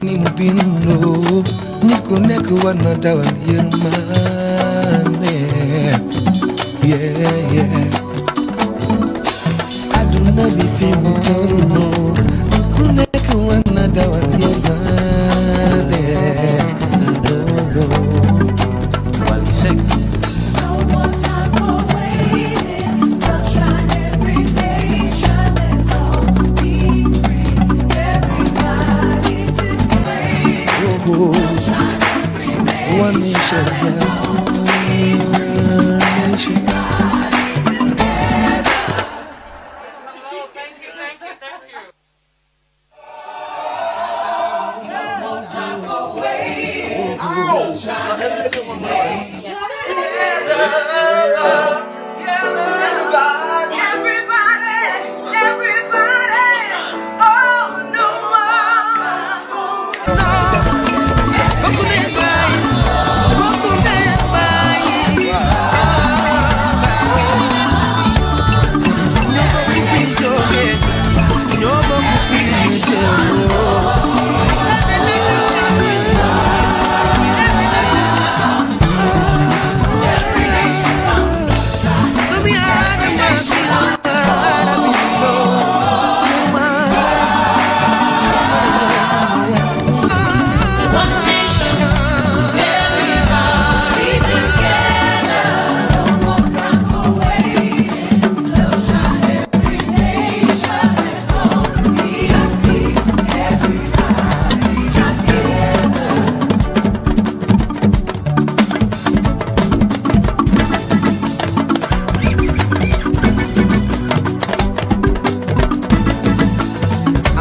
Ni mubino niko neko wanada walirmane. Yeah. Aduna bifi mutoruno niko neko wanada walirmane. No. While we sing. No more time for waiting. Sunshine every nation. Let's all be free. Everybody one nation,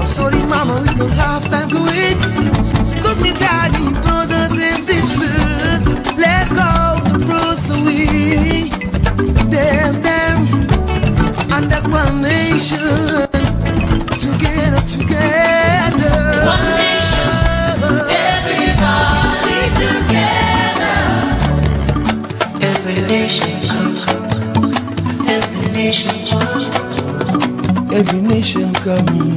sorry, mama, we don't have time to wait. Excuse me, daddy, brothers and sisters. Let's go to cross away. Them, and that one nation. Together. one nation, everybody together. Every nation come, every nation come. Every nation come.